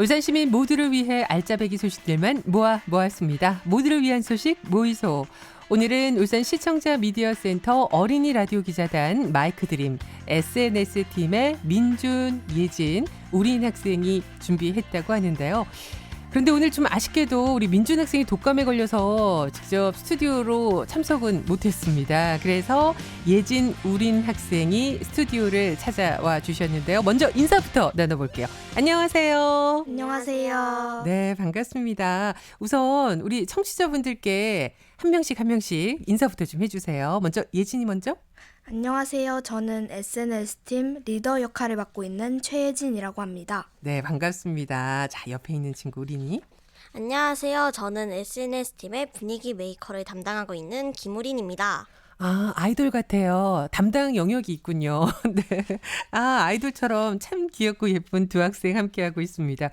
울산 시민 모두를 위해 알짜배기 소식들만 모았습니다. 모두를 위한 소식 모이소. 오늘은 울산 시청자 미디어 센터 어린이 라디오 기자단 마이크 드림 SNS 팀의 민준, 예진, 우린 학생이 준비했다고 하는데요. 그런데 오늘 좀 아쉽게도 우리 민준 학생이 독감에 걸려서 직접 스튜디오로 참석은 못했습니다. 그래서 예진, 우린 학생이 스튜디오를 찾아와 주셨는데요. 먼저 인사부터 나눠볼게요. 안녕하세요. 안녕하세요. 네, 반갑습니다. 우선 우리 청취자분들께 한 명씩 인사부터 좀 해주세요. 먼저 예진이 먼저. 안녕하세요. 저는 SNS팀 리더 역할을 맡고 있는 최예진이라고 합니다. 네, 반갑습니다. 자, 옆에 있는 친구 우린이. 안녕하세요. 저는 SNS팀의 분위기 메이커를 담당하고 있는 김우린입니다. 아, 아이돌 같아요. 담당 영역이 있군요. 네. 아, 아이돌처럼 참 귀엽고 예쁜 두 학생 함께하고 있습니다.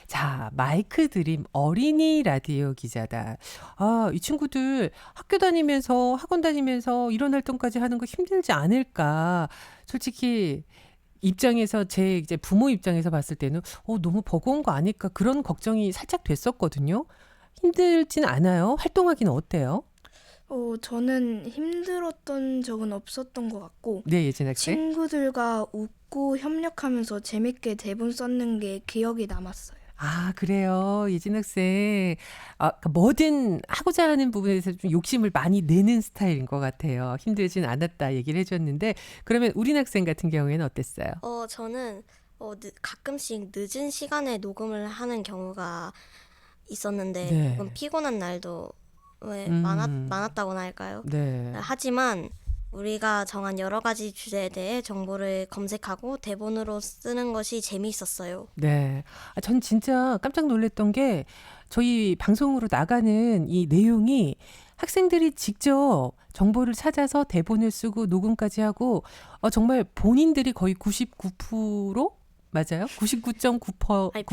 자, 마이크 드림 어린이 라디오 기자다. 아, 이 친구들 학교 다니면서 학원 다니면서 이런 활동까지 하는 거 힘들지 않을까. 솔직히 입장에서 제 이제 부모 입장에서 봤을 때는 너무 버거운 거 아닐까 그런 걱정이 살짝 됐었거든요. 힘들진 않아요? 활동하기는 어때요? 저는 힘들었던 적은 없었던 것 같고 네, 예진 학생. 친구들과 웃고 협력하면서 재밌게 대본 썼는 게 기억이 남았어요. 아, 그래요. 예진 학생. 아, 그러니까 뭐든 하고자 하는 부분에서 좀 욕심을 많이 내는 스타일인 것 같아요. 힘들진 않았다 얘기를 해줬는데, 그러면 우린 학생 같은 경우에는 어땠어요? 저는 가끔씩 늦은 시간에 녹음을 하는 경우가 있었는데 네. 조금 피곤한 날도 많았다고나 할까요? 네. 하지만 우리가 정한 여러 가지 주제에 대해 정보를 검색하고 대본으로 쓰는 것이 재미있었어요. 네. 아, 전 진짜 깜짝 놀랐던 게 저희 방송으로 나가는 이 내용이 학생들이 직접 정보를 찾아서 대본을 쓰고 녹음까지 하고 정말 본인들이 거의 99% 맞아요? 99.9%? 아니,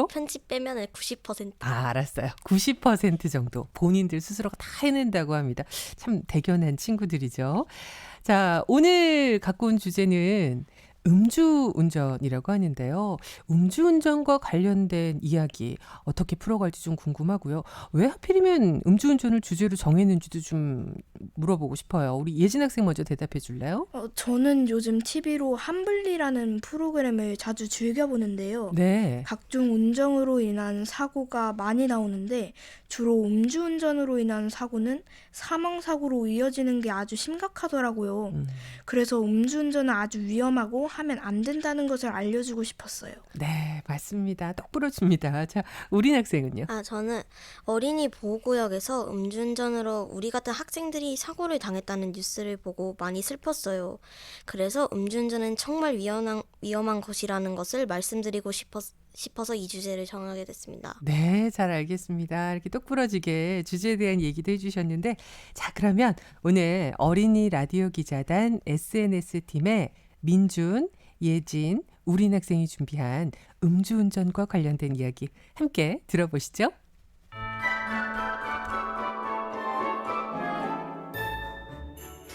편집 빼면은 90%. 아, 알았어요. 90% 정도 본인들 스스로가 다 해낸다고 합니다. 참 대견한 친구들이죠. 자, 오늘 갖고 온 주제는 음주운전이라고 하는데요. 음주운전과 관련된 이야기 어떻게 풀어갈지 좀 궁금하고요. 왜 하필이면 음주운전을 주제로 정했는지도 좀 물어보고 싶어요. 우리 예진 학생 먼저 대답해 줄래요? 저는 요즘 TV로 한블리라는 프로그램을 자주 즐겨보는데요. 네. 각종 운전으로 인한 사고가 많이 나오는데 주로 음주운전으로 인한 사고는 사망사고로 이어지는 게 아주 심각하더라고요. 그래서 음주운전은 아주 위험하고 하면 안 된다는 것을 알려주고 싶었어요. 네, 맞습니다. 똑 부러집니다. 자, 우린 학생은요? 저는 어린이 보호구역에서 음주운전으로 우리 같은 학생들이 사고를 당했다는 뉴스를 보고 많이 슬펐어요. 그래서 음주운전은 정말 위험한 것이라는 것을 말씀드리고 싶어서 이 주제를 정하게 됐습니다. 네, 잘 알겠습니다. 이렇게 똑부러지게 주제에 대한 얘기도 해주셨는데, 자, 그러면 오늘 어린이 라디오 기자단 SNS팀의 민준, 예진, 우린 학생이 준비한 음주운전과 관련된 이야기 함께 들어보시죠.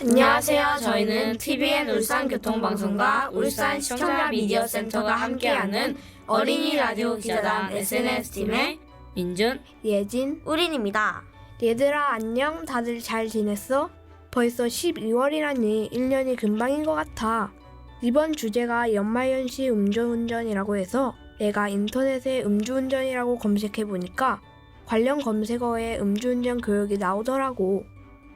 안녕하세요. 저희는 TVN 울산 교통방송과 울산 시청자 미디어 센터가 함께하는 어린이 라디오 기자단 SNS팀의 민준, 예진, 우린입니다. 얘들아 안녕. 다들 잘 지냈어? 벌써 12월이라니 1년이 금방인 것 같아. 이번 주제가 연말연시 음주운전이라고 해서 내가 인터넷에 음주운전이라고 검색해보니까 관련 검색어에 음주운전 교육이 나오더라고.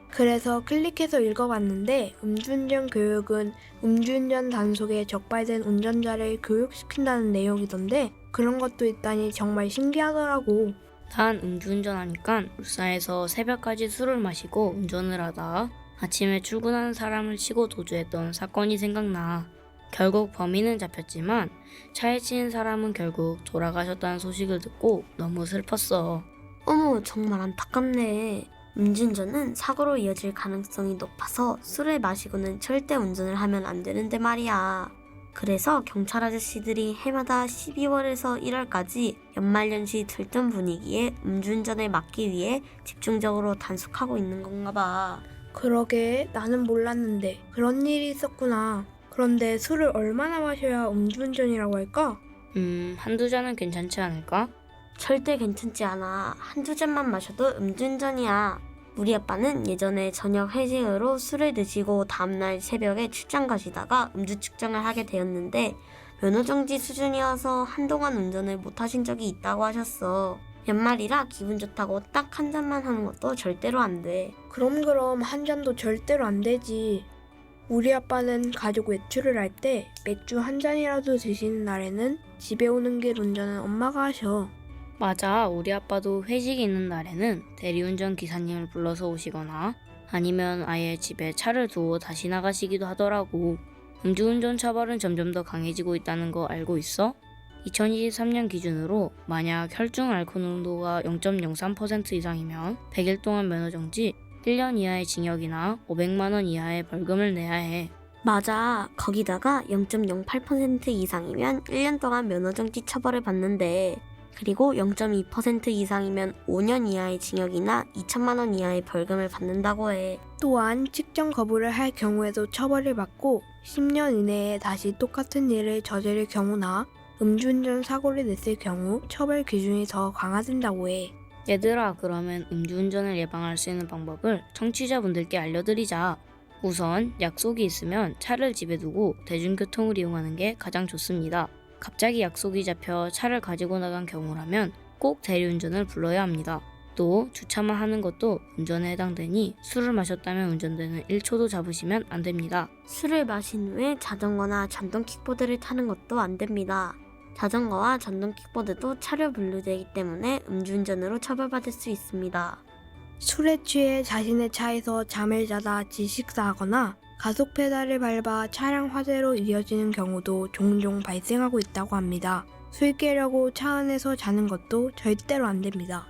그래서 클릭해서 읽어봤는데 음주운전 교육은 음주운전 단속에 적발된 운전자를 교육시킨다는 내용이던데 그런 것도 있다니 정말 신기하더라고. 단 음주운전 하니까 울산에서 새벽까지 술을 마시고 운전을 하다 아침에 출근하는 사람을 치고 도주했던 사건이 생각나. 결국 범인은 잡혔지만 차에 치인 사람은 결국 돌아가셨다는 소식을 듣고 너무 슬펐어. 어머, 정말 안타깝네. 음주운전은 사고로 이어질 가능성이 높아서 술을 마시고는 절대 운전을 하면 안 되는데 말이야. 그래서 경찰 아저씨들이 해마다 12월에서 1월까지 연말연시 들뜬 분위기에 음주운전을 막기 위해 집중적으로 단속하고 있는 건가 봐. 그러게 나는 몰랐는데 그런 일이 있었구나. 그런데 술을 얼마나 마셔야 음주운전이라고 할까? 한두 잔은 괜찮지 않을까? 절대 괜찮지 않아. 한두 잔만 마셔도 음주운전이야. 우리 아빠는 예전에 저녁 회식으로 술을 드시고 다음날 새벽에 출장 가시다가 음주 측정을 하게 되었는데 면허정지 수준이어서 한동안 운전을 못 하신 적이 있다고 하셨어. 연말이라 기분 좋다고 딱 한 잔만 하는 것도 절대로 안 돼. 그럼 한 잔도 절대로 안 되지. 우리 아빠는 가족 외출을 할 때 맥주 한 잔이라도 드시는 날에는 집에 오는 길 운전은 엄마가 하셔. 맞아, 우리 아빠도 회식이 있는 날에는 대리운전 기사님을 불러서 오시거나 아니면 아예 집에 차를 두고 다시 나가시기도 하더라고. 음주운전 처벌은 점점 더 강해지고 있다는 거 알고 있어? 2023년 기준으로 만약 혈중 알코올 농도가 0.03% 이상이면 100일 동안 면허정지, 1년 이하의 징역이나 500만 원 이하의 벌금을 내야 해. 맞아. 거기다가 0.08% 이상이면 1년 동안 면허정지 처벌을 받는데 그리고 0.2% 이상이면 5년 이하의 징역이나 2천만 원 이하의 벌금을 받는다고 해. 또한 측정 거부를 할 경우에도 처벌을 받고 10년 이내에 다시 똑같은 일을 저지를 경우나 음주운전 사고를 냈을 경우 처벌 기준이 더 강화된다고 해. 얘들아, 그러면 음주운전을 예방할 수 있는 방법을 청취자분들께 알려드리자. 우선 약속이 있으면 차를 집에 두고 대중교통을 이용하는 게 가장 좋습니다. 갑자기 약속이 잡혀 차를 가지고 나간 경우라면 꼭 대리운전을 불러야 합니다. 또 주차만 하는 것도 운전에 해당되니 술을 마셨다면 운전대는 1초도 잡으시면 안 됩니다. 술을 마신 후에 자전거나 전동 킥보드를 타는 것도 안 됩니다. 자전거와 전동 킥보드도 차로 분류되기 때문에 음주운전으로 처벌받을 수 있습니다. 술에 취해 자신의 차에서 잠을 자다 질식사하거나 가속 페달을 밟아 차량 화재로 이어지는 경우도 종종 발생하고 있다고 합니다. 술 깨려고 차 안에서 자는 것도 절대로 안 됩니다.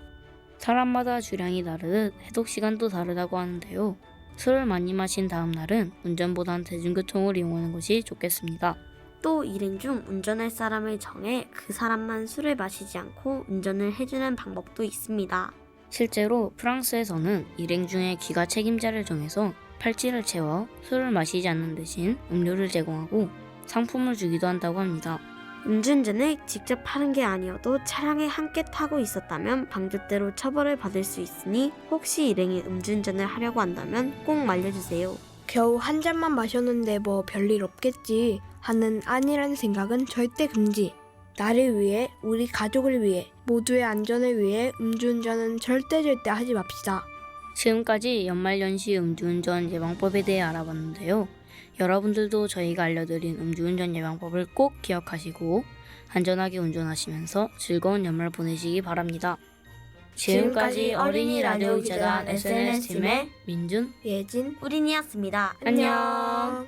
사람마다 주량이 다르듯 해독 시간도 다르다고 하는데요. 술을 많이 마신 다음 날은 운전보단 대중교통을 이용하는 것이 좋겠습니다. 또 일행 중 운전할 사람을 정해 그 사람만 술을 마시지 않고 운전을 해주는 방법도 있습니다. 실제로 프랑스에서는 일행 중에 기가 책임자를 정해서 팔찌를 채워 술을 마시지 않는 대신 음료를 제공하고 상품을 주기도 한다고 합니다. 음주운전을 직접 하는 게 아니어도 차량에 함께 타고 있었다면 방조대로 처벌을 받을 수 있으니 혹시 일행이 음주운전을 하려고 한다면 꼭 말려주세요. 겨우 한 잔만 마셨는데 뭐 별일 없겠지 하는 안일한 생각은 절대 금지. 나를 위해, 우리 가족을 위해, 모두의 안전을 위해 음주운전은 절대 하지 맙시다. 지금까지 연말연시 음주운전 예방법에 대해 알아봤는데요. 여러분들도 저희가 알려드린 음주운전 예방법을 꼭 기억하시고 안전하게 운전하시면서 즐거운 연말 보내시기 바랍니다. 지금까지 어린이 라디오 기자단 SNS팀의 민준, 예진, 우린이었습니다. 안녕.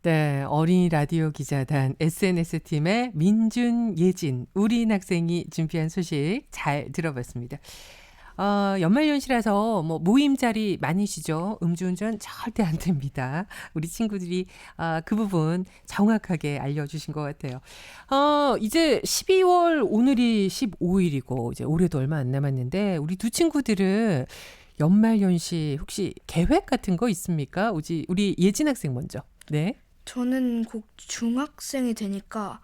네, 어린이 라디오 기자단 SNS팀의 민준, 예진, 우린 학생이 준비한 소식 잘 들어봤습니다. 연말연시라서 뭐 모임 자리 많으시죠? 음주운전 절대 안 됩니다. 우리 친구들이 그 부분 정확하게 알려주신 것 같아요. 이제 12월 오늘이 15일이고 이제 올해도 얼마 안 남았는데 우리 두 친구들은 연말연시 혹시 계획 같은 거 있습니까? 우리 예진 학생 먼저. 네. 저는 곧 중학생이 되니까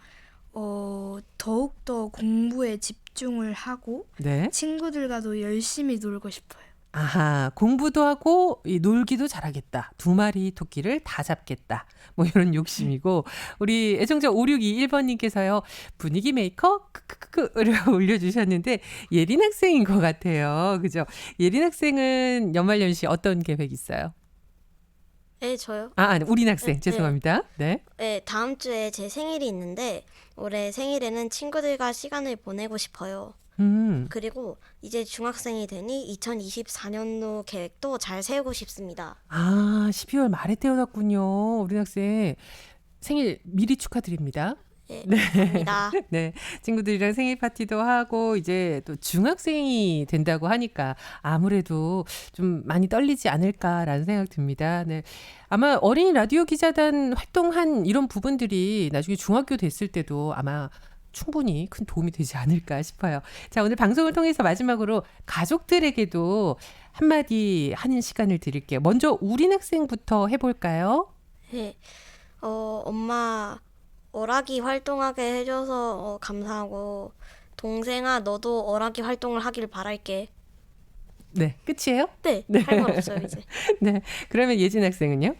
더욱더 공부에 집중을 하고 네. 친구들과도 열심히 놀고 싶어요. 아하, 공부도 하고 놀기도 잘하겠다. 두 마리 토끼를 다 잡겠다. 뭐 이런 욕심이고 우리 애청자 5621번님께서요. 분위기 메이커? 크크크크를 올려주셨는데 예린 학생인 것 같아요. 그죠? 예린 학생은 연말연시 어떤 계획 있어요? 네, 저요? 아니, 우린 학생. 네. 죄송합니다. 네. 네, 다음 주에 제 생일이 있는데 올해 생일에는 친구들과 시간을 보내고 싶어요. 그리고 이제 중학생이 되니 2024년도 계획도 잘 세우고 싶습니다. 12월 말에 태어났군요. 우린 학생. 생일 미리 축하드립니다. 네, 감사합니다. 네, 친구들이랑 생일 파티도 하고 이제 또 중학생이 된다고 하니까 아무래도 좀 많이 떨리지 않을까라는 생각 듭니다. 네, 아마 어린이 라디오 기자단 활동한 이런 부분들이 나중에 중학교 됐을 때도 아마 충분히 큰 도움이 되지 않을까 싶어요. 자, 오늘 방송을 통해서 마지막으로 가족들에게도 한마디 하는 시간을 드릴게요. 먼저 우린 학생부터 해볼까요? 네. 엄마 어라기 활동하게 해줘서 감사하고 동생아 너도 어라기 활동을 하길 바랄게. 네, 끝이에요? 네, 네. 할 말 없어요 이제. 네. 그러면 예진 학생은요?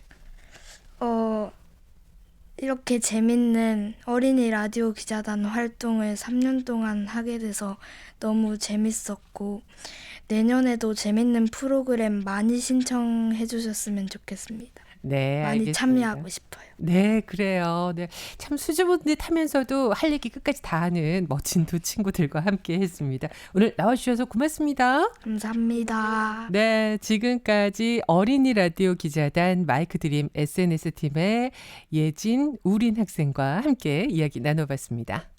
이렇게 재밌는 어린이 라디오 기자단 활동을 3년 동안 하게 돼서 너무 재밌었고 내년에도 재밌는 프로그램 많이 신청해 주셨으면 좋겠습니다. 네, 많이 알겠습니다. 참여하고 싶어요. 네, 그래요. 네. 참 수줍은듯하면서도 할 얘기 끝까지 다 하는 멋진 두 친구들과 함께 했습니다. 오늘 나와주셔서 고맙습니다. 감사합니다. 네, 지금까지 어린이 라디오 기자단 마이크 드림 SNS 팀의 예진, 우린 학생과 함께 이야기 나눠봤습니다.